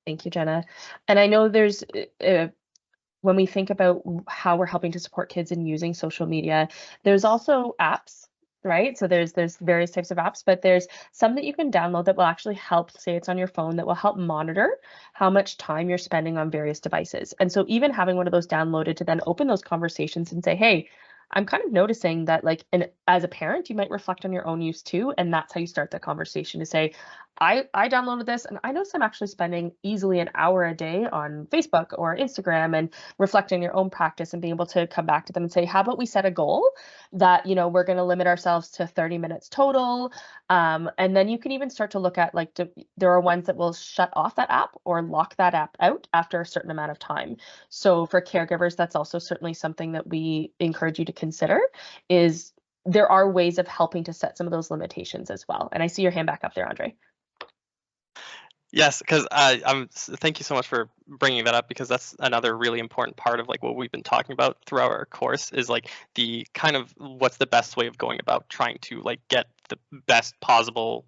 Thank you, Jenna. And I know there's, when we think about how we're helping to support kids in using social media, there's also apps, right? So there's various types of apps, but there's some that you can download that will actually help, say it's on your phone, that will help monitor how much time you're spending on various devices. And so even having one of those downloaded to then open those conversations and say, hey, I'm kind of noticing that, like, and as a parent, you might reflect on your own use too. And that's how you start the conversation, to say, I downloaded this and I notice I'm actually spending easily an hour a day on Facebook or Instagram, and reflecting your own practice and being able to come back to them and say, how about we set a goal that, you know, we're going to limit ourselves to 30 minutes total. And then you can even start to look at, like, there are ones that will shut off that app or lock that app out after a certain amount of time. So for caregivers, that's also certainly something that we encourage you to consider, is there are ways of helping to set some of those limitations as well. And I see your hand back up there, Andre. Yes, because thank you so much for bringing that up, because that's another really important part of like what we've been talking about throughout our course, is like the kind of what's the best way of going about trying to like get the best possible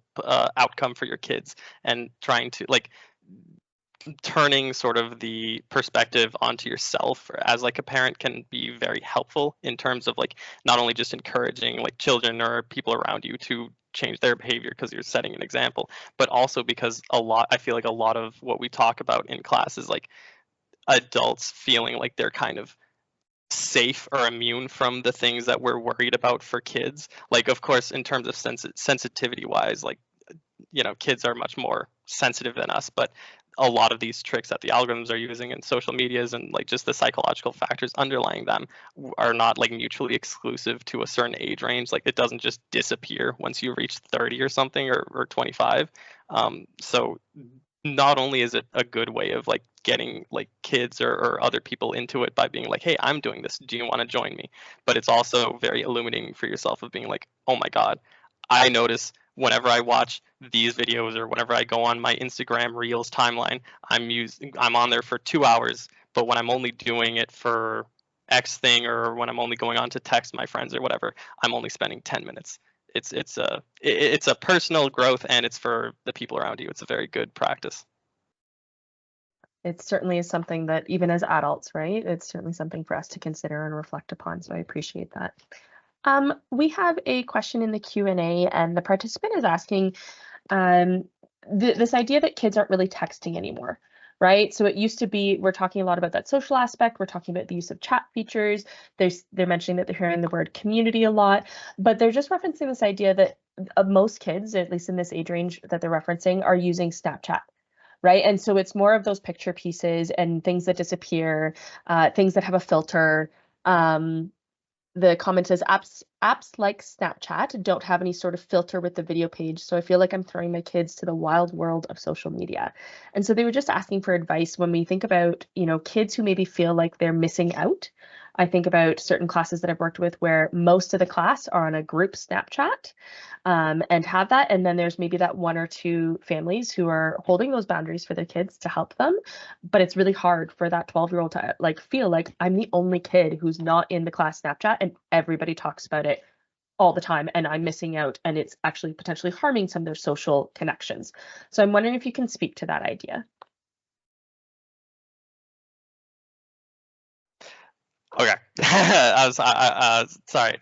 outcome for your kids, and trying to like turning sort of the perspective onto yourself as like a parent can be very helpful in terms of like not only just encouraging like children or people around you to change their behavior because you're setting an example, but also because I feel like a lot of what we talk about in class is like adults feeling like they're kind of safe or immune from the things that we're worried about for kids. Like, of course, in terms of sensitivity wise, like, you know, kids are much more sensitive than us, but a lot of these tricks that the algorithms are using in social medias and like just the psychological factors underlying them are not like mutually exclusive to a certain age range. Like, it doesn't just disappear once you reach 30 or something, or 25. So not only is it a good way of like getting like kids or other people into it by being like, hey, I'm doing this, do you want to join me? But it's also very illuminating for yourself of being like, oh my God, I notice whenever I watch these videos or whenever I go on my Instagram Reels timeline, I'm on there for 2 hours, but when I'm only doing it for X thing, or when I'm only going on to text my friends or whatever, I'm only spending 10 minutes. It's a personal growth, and it's for the people around you. It's a very good practice. It certainly is something that even as adults, right? It's certainly something for us to consider and reflect upon. So I appreciate that. We have a question in the Q&A, and the participant is asking this idea that kids aren't really texting anymore, right? So it used to be, we're talking a lot about that social aspect. We're talking about the use of chat features. They're mentioning that they're hearing the word community a lot, but they're just referencing this idea that most kids, at least in this age range that they're referencing, are using Snapchat. Right. And so it's more of those picture pieces and things that disappear, things that have a filter. The comment says apps like Snapchat don't have any sort of filter with the video page, so I feel like I'm throwing my kids to the wild world of social media. And so they were just asking for advice when we think about, you know, kids who maybe feel like they're missing out. I think about certain classes that I've worked with where most of the class are on a group Snapchat and have that. And then there's maybe that one or two families who are holding those boundaries for their kids to help them. But it's really hard for that 12-year-old to like feel like I'm the only kid who's not in the class Snapchat and everybody talks about it all the time and I'm missing out, and it's actually potentially harming some of their social connections. So I'm wondering if you can speak to that idea. Okay. Sorry.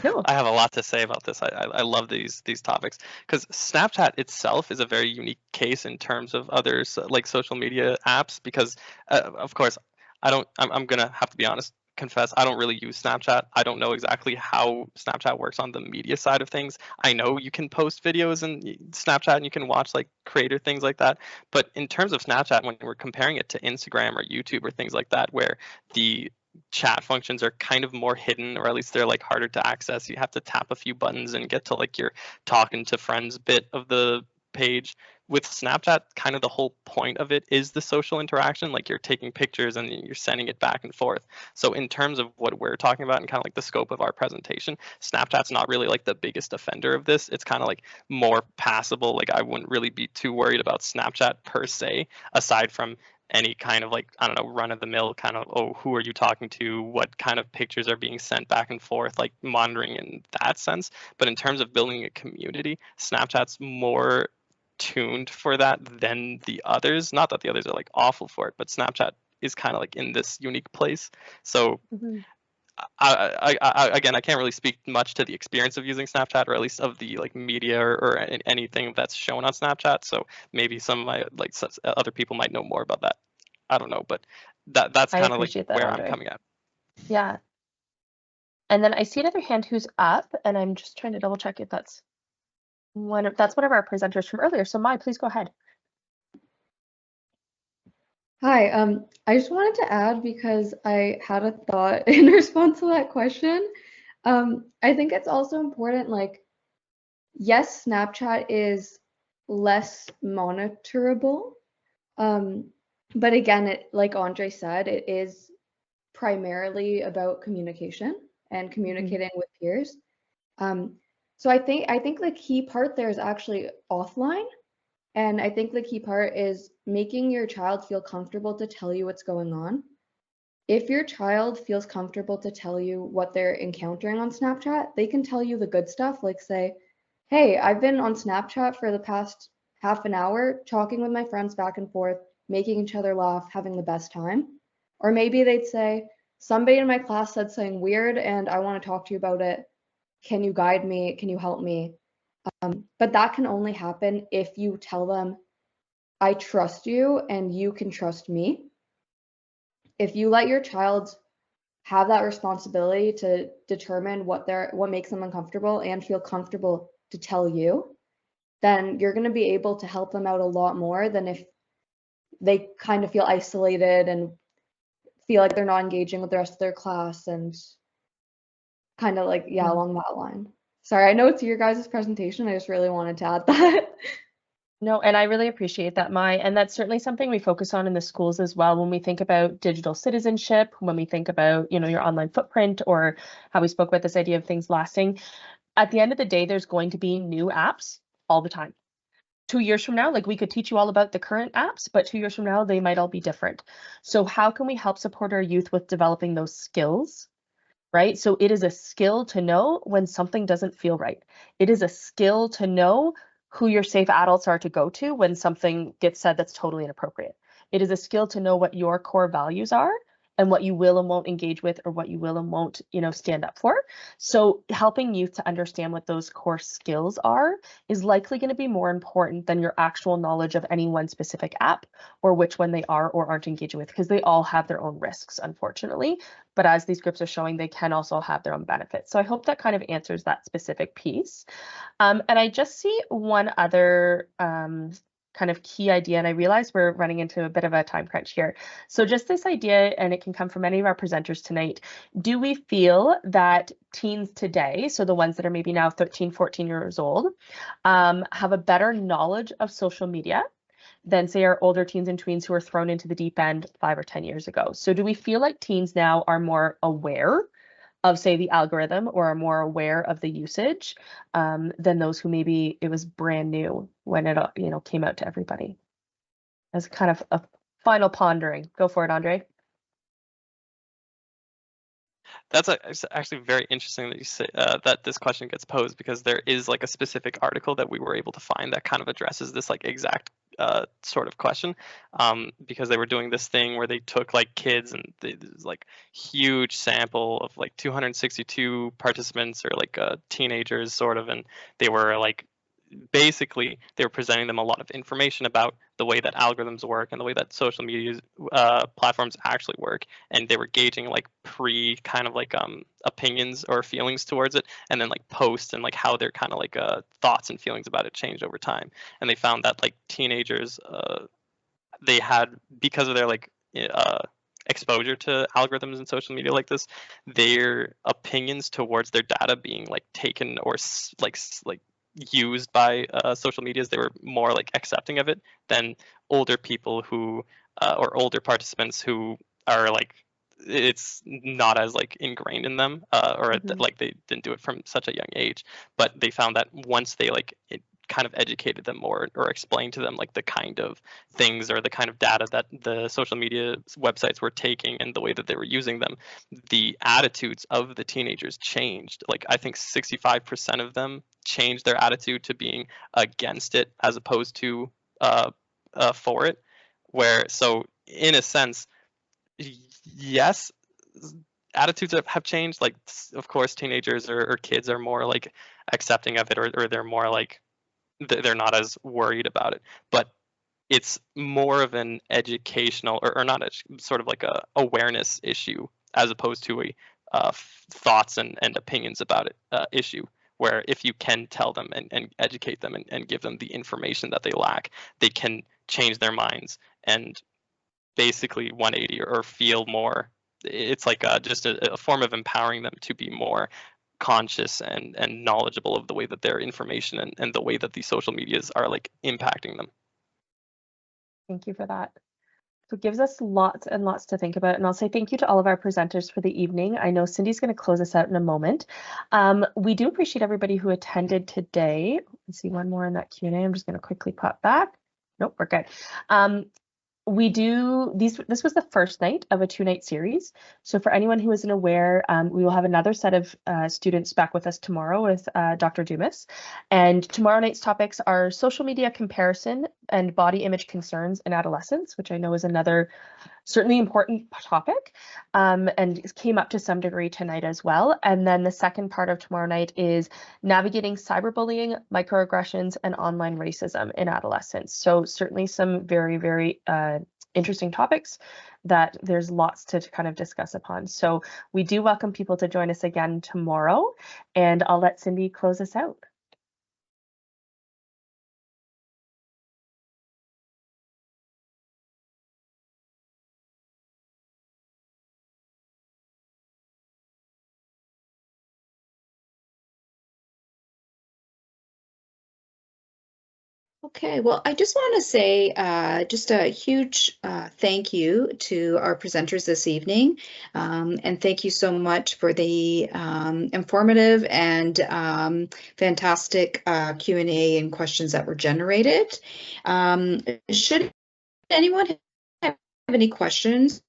No. I have a lot to say about this. I love these topics, because Snapchat itself is a very unique case in terms of others like social media apps, because of course I'm gonna have to be honest, confess, I don't really use Snapchat. I don't know exactly how Snapchat works on the media side of things. I know you can post videos in Snapchat and you can watch like creator things like that. But in terms of Snapchat, when we're comparing it to Instagram or YouTube or things like that, where the chat functions are kind of more hidden, or at least they're like harder to access. You have to tap a few buttons and get to like your talking to friends bit of the page. With Snapchat, kind of the whole point of it is the social interaction, like you're taking pictures and you're sending it back and forth. So in terms of what we're talking about and kind of like the scope of our presentation, Snapchat's not really like the biggest offender of this. It's kind of like more passable. Like, I wouldn't really be too worried about Snapchat per se, aside from any kind of like, I don't know, run of the mill kind of, oh, who are you talking to? What kind of pictures are being sent back and forth, like monitoring in that sense. But in terms of building a community, Snapchat's more tuned for that than the others. Not that the others are like awful for it, but Snapchat is kind of like in this unique place. So again, I can't really speak much to the experience of using Snapchat, or at least of the like media or anything that's shown on Snapchat. So maybe some of my like other people might know more about that. I don't know, but that's kind of like where I'm coming at. Yeah. And then I see another hand who's up, and I'm just trying to double check if that's one of our presenters from earlier. So Mai, please go ahead. Hi, I just wanted to add, because I had a thought in response to that question. I think it's also important, like, yes, Snapchat is less monitorable, but again, like Andre said, it is primarily about communication and communicating with peers. So I think the key part there is actually offline. And I think the key part is making your child feel comfortable to tell you what's going on. If your child feels comfortable to tell you what they're encountering on Snapchat, they can tell you the good stuff, like say, hey, I've been on Snapchat for the past half an hour, talking with my friends back and forth, making each other laugh, having the best time. Or maybe they'd say, somebody in my class said something weird and I want to talk to you about it. Can you guide me? Can you help me? But that can only happen if you tell them, I trust you and you can trust me. If you let your child have that responsibility to determine what makes them uncomfortable and feel comfortable to tell you, then you're going to be able to help them out a lot more than if they kind of feel isolated and feel like they're not engaging with the rest of their class, and kind of like, yeah, along that line. Sorry, I know it's your guys' presentation. I just really wanted to add that. No, and I really appreciate that, Mai. And that's certainly something we focus on in the schools as well when we think about digital citizenship, when we think about, your online footprint, or how we spoke about this idea of things lasting. At the end of the day, there's going to be new apps all the time. 2 years from now, like, we could teach you all about the current apps, but 2 years from now, they might all be different. So how can we help support our youth with developing those skills? Right? So it is a skill to know when something doesn't feel right. It is a skill to know who your safe adults are to go to when something gets said that's totally inappropriate. It is a skill to know what your core values are and what you will and won't engage with, or what you will and won't, stand up for. So helping youth to understand what those core skills are is likely going to be more important than your actual knowledge of any one specific app, or which one they are or aren't engaging with, because they all have their own risks, unfortunately. But as these groups are showing, they can also have their own benefits. So I hope that kind of answers that specific piece. And I just see one other kind of key idea, and I realize we're running into a bit of a time crunch here. So just this idea, and it can come from any of our presenters tonight, do we feel that teens today, so the ones that are maybe now 13, 14 years old, have a better knowledge of social media than, say, our older teens and tweens who were thrown into the deep end 5 or 10 years ago? So do we feel like teens now are more aware of, say, the algorithm, or are more aware of the usage than those who maybe it was brand new when it came out to everybody? As kind of a final pondering. Go for it, Andre. That's actually very interesting that you say that this question gets posed, because there is like a specific article that we were able to find that kind of addresses this like exact sort of question, because they were doing this thing where they took like kids, and there's like huge sample of like 262 participants, or like teenagers sort of, and they were like, basically they were presenting them a lot of information about the way that algorithms work and the way that social media platforms actually work, and they were gauging like kind of like opinions or feelings towards it, and then like posts, and like how their kind of like thoughts and feelings about it changed over time. And they found that like teenagers, they had, because of their like exposure to algorithms and social media like this, their opinions towards their data being like taken or like used by social medias, they were more like accepting of it than older people who or older participants who are like, it's not as like ingrained in them, or like they didn't do it from such a young age. But they found that once they like it kind of educated them more, or explained to them like the kind of things or the kind of data that the social media websites were taking and the way that they were using them, the attitudes of the teenagers changed. Like I think 65% of them change their attitude to being against it as opposed to for it. So in a sense, yes, attitudes have changed. Like, of course, teenagers or kids are more like accepting of it, or they're more like they're not as worried about it. But it's more of an educational or not sort of like a awareness issue as opposed to a thoughts and opinions about it issue, where if you can tell them and educate them and give them the information that they lack, they can change their minds and basically 180 or feel more. It's like just a form of empowering them to be more conscious and knowledgeable of the way that their information and the way that these social medias are like impacting them. Thank you for that. So it gives us lots and lots to think about. And I'll say thank you to all of our presenters for the evening. I know Cindy's going to close us out in a moment. We do appreciate everybody who attended today. Let's see one more in that Q&A. I'm just going to quickly pop back. Nope, we're good. This was the first night of a 2-night series. So for anyone who isn't aware, we will have another set of students back with us tomorrow with Dr. Dumas. And tomorrow night's topics are social media comparison and body image concerns in adolescence, which I know is another certainly important topic, and came up to some degree tonight as well. And then the second part of tomorrow night is navigating cyberbullying, microaggressions, and online racism in adolescence. So certainly some very, very interesting topics that there's lots to kind of discuss upon. So we do welcome people to join us again tomorrow, and I'll let Cindy close us out. Okay, well, I just want to say just a huge thank you to our presenters this evening, and thank you so much for the informative and fantastic Q&A and questions that were generated. Should anyone have any questions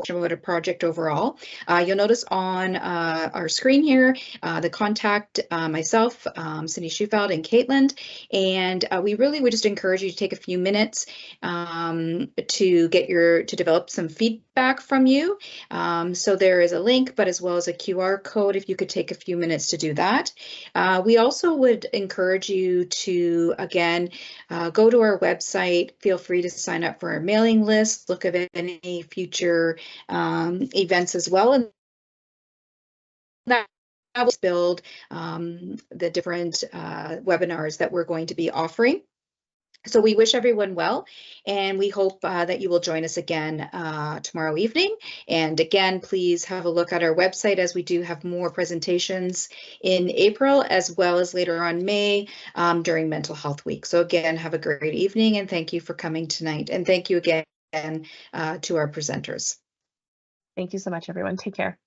about a project overall, you'll notice on our screen here the contact myself, Cindy Schufeld, and Caitlin, and we really would just encourage you to take a few minutes to develop some feedback from you. So there is a link, but as well as a QR code if you could take a few minutes to do that. We also would encourage you to, again, go to our website, feel free to sign up for our mailing list, look at any future events as well, and that will build the different webinars that we're going to be offering. So we wish everyone well, and we hope that you will join us again tomorrow evening. And again, please have a look at our website, as we do have more presentations in April as well as later on May during Mental Health Week. So again, have a great evening, and thank you for coming tonight. And thank you again to our presenters. Thank you so much, everyone. Take care.